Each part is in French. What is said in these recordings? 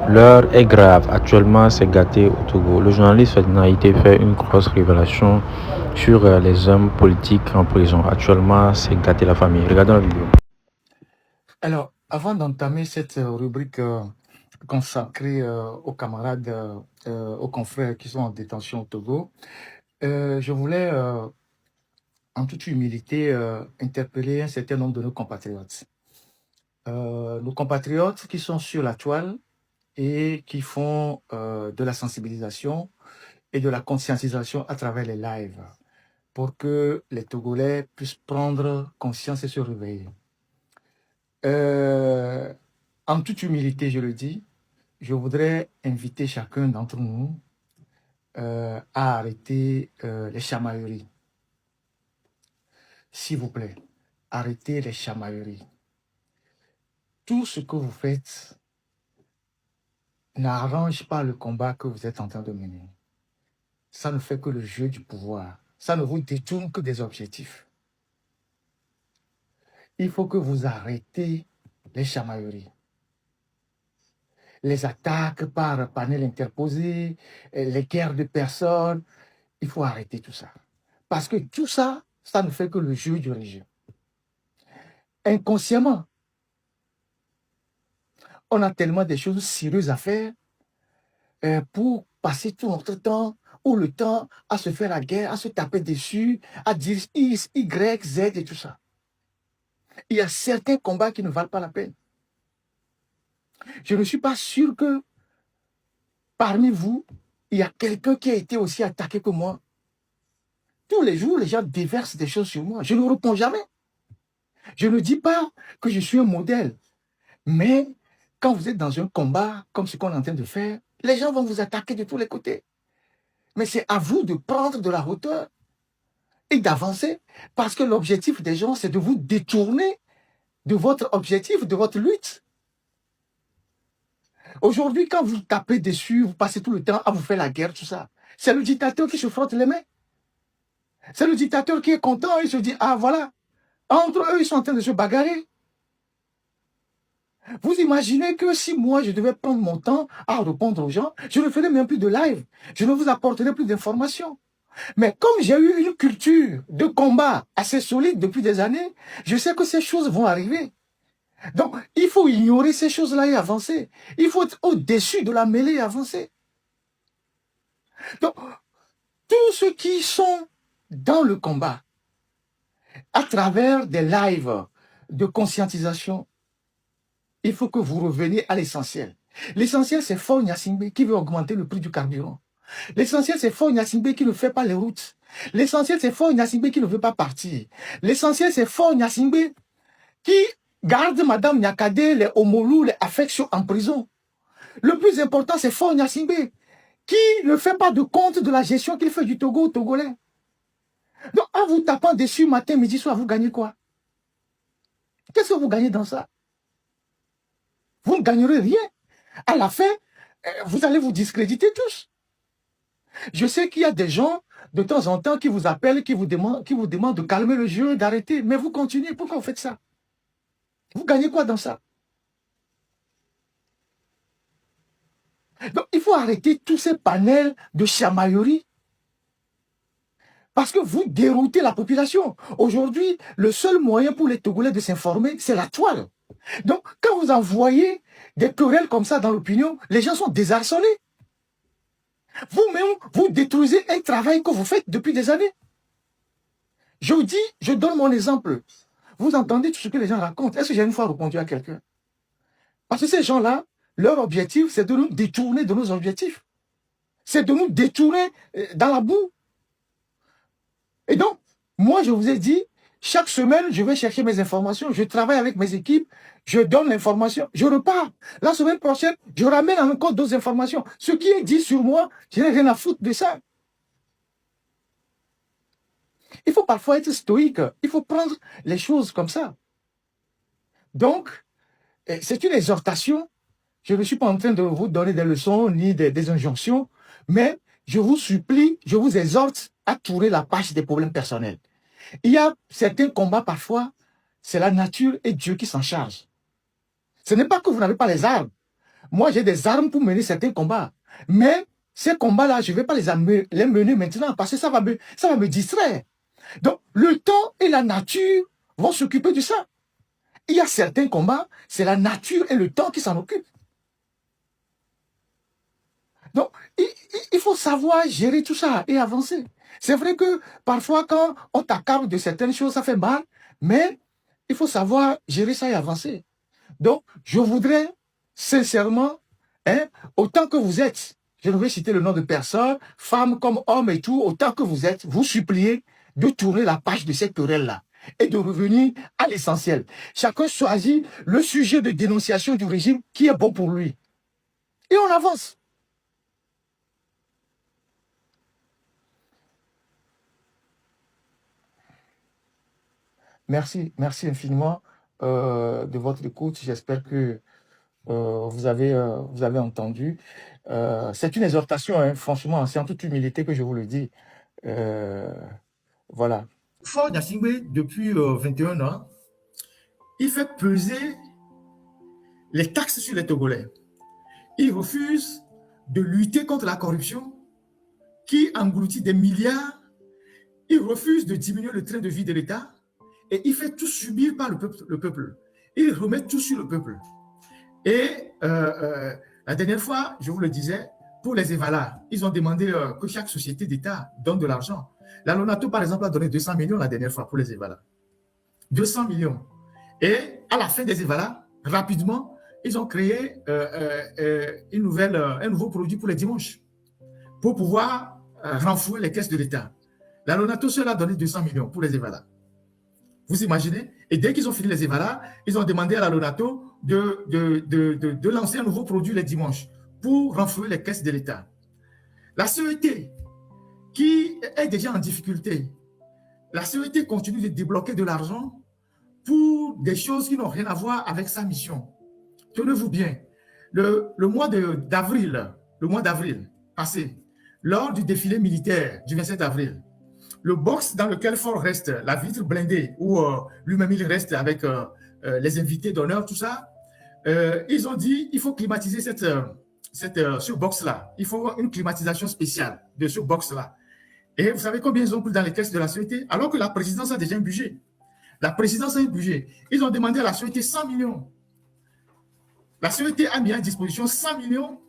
L'heure est grave. Actuellement, c'est gâté au Togo. Le journaliste Ferdinand Haïté fait une grosse révélation sur les hommes politiques en prison. Actuellement, c'est gâté la famille. Regardons la vidéo. Alors, avant d'entamer cette rubrique consacrée aux camarades, aux confrères qui sont en détention au Togo, je voulais, en toute humilité, interpeller un certain nombre de nos compatriotes. Nos compatriotes qui sont sur la toile et qui font de la sensibilisation et de la conscientisation à travers les lives pour que les Togolais puissent prendre conscience et se réveiller. En toute humilité, je le dis, je voudrais inviter chacun d'entre nous à arrêter les chamailleries. S'il vous plaît, arrêtez les chamailleries. Tout ce que vous faites n'arrange pas le combat que vous êtes en train de mener. Ça ne fait que le jeu du pouvoir. Ça ne vous détourne que des objectifs. Il faut que vous arrêtez les chamailleries. Les attaques par panel interposé, les guerres de personnes, il faut arrêter tout ça. Parce que tout ça, ça ne fait que le jeu du régime. Inconsciemment, on a tellement de choses sérieuses à faire pour passer tout notre temps ou le temps à se faire la guerre, à se taper dessus, à dire X, Y, Z et tout ça. Il y a certains combats qui ne valent pas la peine. Je ne suis pas sûr que parmi vous, il y a quelqu'un qui a été aussi attaqué que moi. Tous les jours, les gens déversent des choses sur moi. Je ne réponds jamais. Je ne dis pas que je suis un modèle. Mais quand vous êtes dans un combat, comme ce qu'on est en train de faire, les gens vont vous attaquer de tous les côtés. Mais c'est à vous de prendre de la hauteur et d'avancer. Parce que l'objectif des gens, c'est de vous détourner de votre objectif, de votre lutte. Aujourd'hui, quand vous tapez dessus, vous passez tout le temps à vous faire la guerre, tout ça. C'est le dictateur qui se frotte les mains. C'est le dictateur qui est content, il se dit, ah voilà, entre eux, ils sont en train de se bagarrer. Vous imaginez que si moi, je devais prendre mon temps à répondre aux gens, je ne ferais même plus de live. Je ne vous apporterai plus d'informations. Mais comme j'ai eu une culture de combat assez solide depuis des années, je sais que ces choses vont arriver. Donc, il faut ignorer ces choses-là et avancer. Il faut être au-dessus de la mêlée et avancer. Donc, tous ceux qui sont dans le combat, à travers des lives de conscientisation, il faut que vous reveniez à l'essentiel. L'essentiel, c'est Faure Gnassingbé qui veut augmenter le prix du carburant. L'essentiel, c'est Faure Gnassingbé qui ne fait pas les routes. L'essentiel, c'est Faure Gnassingbé qui ne veut pas partir. L'essentiel, c'est Faure Gnassingbé qui garde Madame Nyakade, les Omolou, les affections en prison. Le plus important, c'est Faure Gnassingbé qui ne fait pas de compte de la gestion qu'il fait du Togo aux Togolais. Donc, en vous tapant dessus matin, midi, soir, vous gagnez quoi? Qu'est-ce que vous gagnez dans ça? Vous ne gagnerez rien. À la fin, vous allez vous discréditer tous. Je sais qu'il y a des gens, de temps en temps, qui vous appellent, qui vous demandent de calmer le jeu, d'arrêter. Mais vous continuez. Pourquoi vous faites ça? Vous gagnez quoi dans ça? Donc, il faut arrêter tous ces panels de chamaillerie. Parce que vous déroutez la population. Aujourd'hui, le seul moyen pour les Togolais de s'informer, c'est la toile. Donc, quand vous envoyez des querelles comme ça dans l'opinion, les gens sont désarçonnés. Vous-même, vous détruisez un travail que vous faites depuis des années. Je vous dis, je donne mon exemple. Vous entendez tout ce que les gens racontent. Est-ce que j'ai une fois répondu à quelqu'un? Parce que ces gens-là, leur objectif, c'est de nous détourner de nos objectifs. C'est de nous détourner dans la boue. Et donc, moi, je vous ai dit, chaque semaine, je vais chercher mes informations. Je travaille avec mes équipes. Je donne l'information. Je repars. La semaine prochaine, je ramène encore d'autres informations. Ce qui est dit sur moi, je n'ai rien à foutre de ça. Il faut parfois être stoïque. Il faut prendre les choses comme ça. Donc, c'est une exhortation. Je ne suis pas en train de vous donner des leçons ni des injonctions, mais je vous supplie, je vous exhorte à tourner la page des problèmes personnels. Il y a certains combats parfois, c'est la nature et Dieu qui s'en charge. Ce n'est pas que vous n'avez pas les armes. Moi, j'ai des armes pour mener certains combats. Mais ces combats-là, je ne vais pas les mener maintenant parce que ça va me distraire. Donc, le temps et la nature vont s'occuper de ça. Il y a certains combats, c'est la nature et le temps qui s'en occupent. Donc, il faut savoir gérer tout ça et avancer. C'est vrai que parfois, quand on t'accable de certaines choses, ça fait mal, mais il faut savoir gérer ça et avancer. Donc, je voudrais sincèrement, autant que vous êtes, je ne vais citer le nom de personne, femmes comme hommes et tout, autant que vous êtes, vous supplier de tourner la page de cette querelle-là et de revenir à l'essentiel. Chacun choisit le sujet de dénonciation du régime qui est bon pour lui. Et on avance. Merci infiniment de votre écoute. J'espère que vous avez entendu. C'est une exhortation, hein, franchement, c'est en toute humilité que je vous le dis. Voilà. Fort Gnassingbé, depuis 21 ans, il fait peser les taxes sur les Togolais. Il refuse de lutter contre la corruption qui engloutit des milliards. Il refuse de diminuer le train de vie de l'État et il fait tout subir par le peuple. Il remet tout sur le peuple. Et la dernière fois, je vous le disais, pour les EVALA, ils ont demandé que chaque société d'État donne de l'argent. La Lonato, par exemple, a donné 200 millions la dernière fois pour les EVALA. 200 millions. Et à la fin des EVALA, rapidement, ils ont créé un nouveau produit pour les dimanches pour pouvoir renflouer les caisses de l'État. La Lonato seule a donné 200 millions pour les EVALA. Vous imaginez? Et dès qu'ils ont fini les EVALA, ils ont demandé à la Lonato de lancer un nouveau produit les dimanches pour renflouer les caisses de l'État. La CET, qui est déjà en difficulté, la CET continue de débloquer de l'argent pour des choses qui n'ont rien à voir avec sa mission. Tenez-vous bien, le mois d'avril passé, lors du défilé militaire du 27 avril, le box dans lequel Ford reste, la vitre blindée, où lui-même il reste avec les invités d'honneur, tout ça, ils ont dit il faut climatiser ce box-là. Il faut une climatisation spéciale de ce box-là. Et vous savez combien ils ont pris dans les caisses de la CET, alors que la présidence a déjà un budget. La présidence a un budget. Ils ont demandé à la CET 100 millions. La CET a mis à disposition 100 millions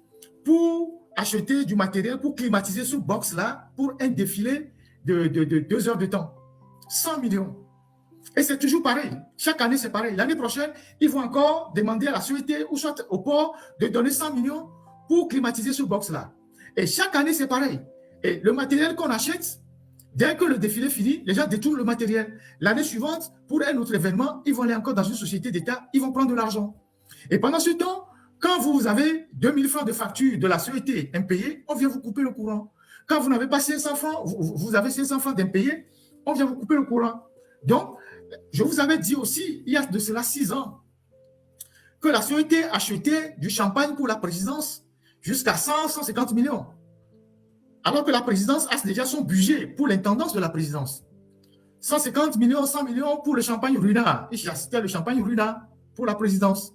pour acheter du matériel, pour climatiser ce box-là, pour un défilé de 2 heures de temps. 100 millions. Et c'est toujours pareil. Chaque année, c'est pareil. L'année prochaine, ils vont encore demander à la CET ou soit au port de donner 100 millions pour climatiser ce box-là. Et chaque année, c'est pareil. Et le matériel qu'on achète, dès que le défilé finit, les gens détournent le matériel. L'année suivante, pour un autre événement, ils vont aller encore dans une société d'État, ils vont prendre de l'argent. Et pendant ce temps, quand vous avez 2000 francs de facture de la CET impayée, on vient vous couper le courant. Quand vous n'avez pas 500 francs, vous avez 500 francs d'impayés, on vient vous couper le courant. Donc, je vous avais dit aussi, il y a de cela 6 ans, que la CET achetait du champagne pour la présidence jusqu'à 150 millions. Alors que la présidence a déjà son budget pour l'intendance de la présidence. 150 millions, 100 millions pour le champagne Runa. C'était le champagne Runa pour la présidence.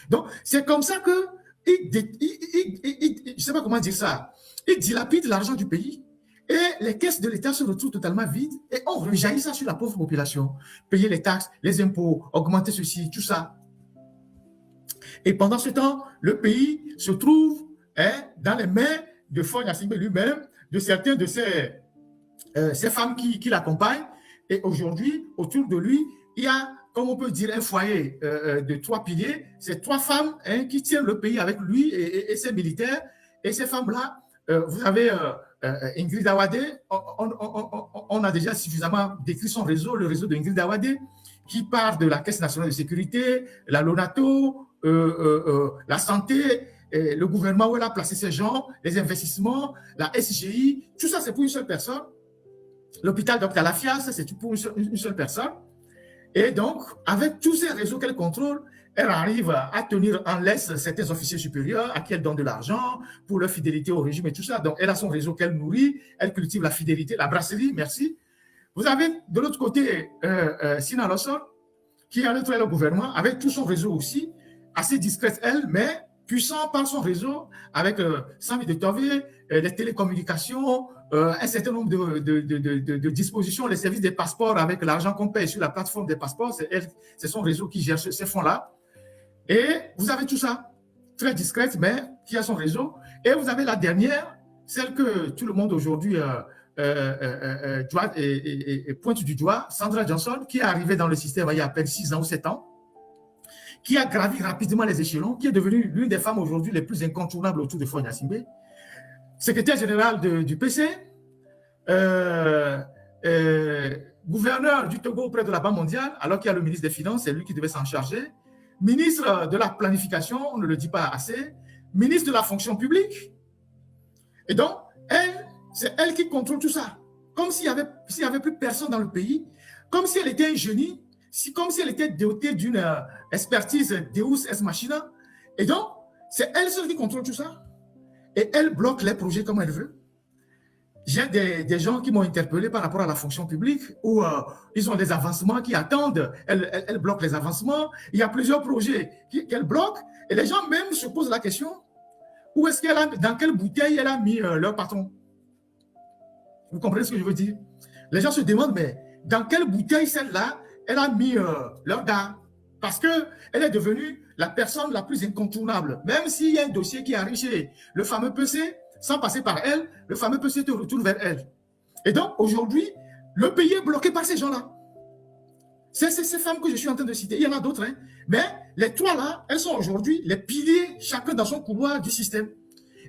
Donc, c'est comme ça que, je ne sais pas comment dire ça, il dilapide l'argent du pays et les caisses de l'État se retrouvent totalement vides et on rejaillit ça sur la pauvre population. Payer les taxes, les impôts, augmenter ceci, tout ça. Et pendant ce temps, le pays se trouve dans les mains de Ford Gnassingbé lui-même, de certains de ces femmes qui l'accompagnent. Et aujourd'hui, autour de lui, il y a, comme on peut dire, un foyer de 3 piliers. C'est 3 femmes qui tiennent le pays avec lui et ses militaires. Et ces femmes-là, vous avez Ingrid Awadé. On a déjà suffisamment décrit son réseau, le réseau d'Ingrid Awadé, qui part de la Caisse nationale de sécurité, la Lonato, la santé, le gouvernement où elle a placé ses gens, les investissements, la SGI, tout ça c'est pour une seule personne. L'hôpital Dr Lafia, ça c'est pour une seule personne. Et donc, avec tous ces réseaux qu'elle contrôle, elle arrive à tenir en laisse certains officiers supérieurs à qui elle donne de l'argent pour leur fidélité au régime et tout ça. Donc, elle a son réseau qu'elle nourrit, elle cultive la fidélité, la brasserie, merci. Vous avez de l'autre côté Sina Lossor, qui est à l'autre le gouvernement, avec tout son réseau aussi, assez discrète elle, mais puissant par son réseau, avec Sami de Tové, les télécommunications, un certain nombre de dispositions, les services des passeports avec l'argent qu'on paye sur la plateforme des passeports, c'est son réseau qui gère ces fonds-là. Et vous avez tout ça, très discrète, mais qui a son réseau. Et vous avez la dernière, celle que tout le monde aujourd'hui pointe du doigt, Sandra Johnson, qui est arrivée dans le système il y a à peine 6 ans ou 7 ans, qui a gravi rapidement les échelons, qui est devenue l'une des femmes aujourd'hui les plus incontournables autour de Faure Gnassingbé, secrétaire général du PC, gouverneur du Togo auprès de la Banque mondiale, alors qu'il y a le ministre des Finances, c'est lui qui devait s'en charger, ministre de la planification, on ne le dit pas assez, ministre de la fonction publique. Et donc, c'est elle qui contrôle tout ça. Comme s'il n'y avait plus personne dans le pays, comme si elle était un génie, comme si elle était dotée d'une expertise Deus ex machina. Et donc, c'est elle seule qui contrôle tout ça. Et elle bloque les projets comme elle veut. J'ai des gens qui m'ont interpellé par rapport à la fonction publique où ils ont des avancements qui attendent. Elle bloque les avancements. Il y a plusieurs projets qu'elle bloque. Et les gens même se posent la question, où est-ce dans quelle bouteille elle a mis leur patron? Vous comprenez ce que je veux dire? Les gens se demandent, mais dans quelle bouteille celle-là, elle a mis leur gars? Parce qu'elle est devenue la personne la plus incontournable. Même s'il y a un dossier qui arrive chez le fameux PC, sans passer par elle, le fameux PC te retourne vers elle. Et donc, aujourd'hui, le pays est bloqué par ces gens-là. C'est ces femmes que je suis en train de citer. Il y en a d'autres, hein. Mais les trois là, elles sont aujourd'hui les piliers, chacun dans son couloir du système.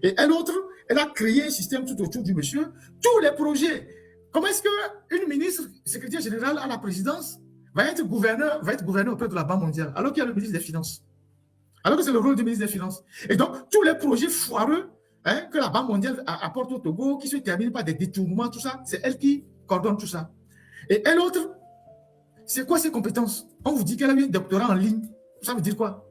Et l'autre, elle a créé un système tout autour du monsieur. Tous les projets. Comment est-ce qu'une ministre, secrétaire générale à la présidence, va être gouverneur auprès de la Banque mondiale, alors qu'il y a le ministre des Finances? Alors que c'est le rôle du ministre des Finances. Et donc, tous les projets foireux que la Banque mondiale apporte au Togo, qui se terminent par des détournements, tout ça, c'est elle qui coordonne tout ça. Et l'autre, c'est quoi ses compétences? On vous dit qu'elle a eu un doctorat en ligne. Ça veut dire quoi?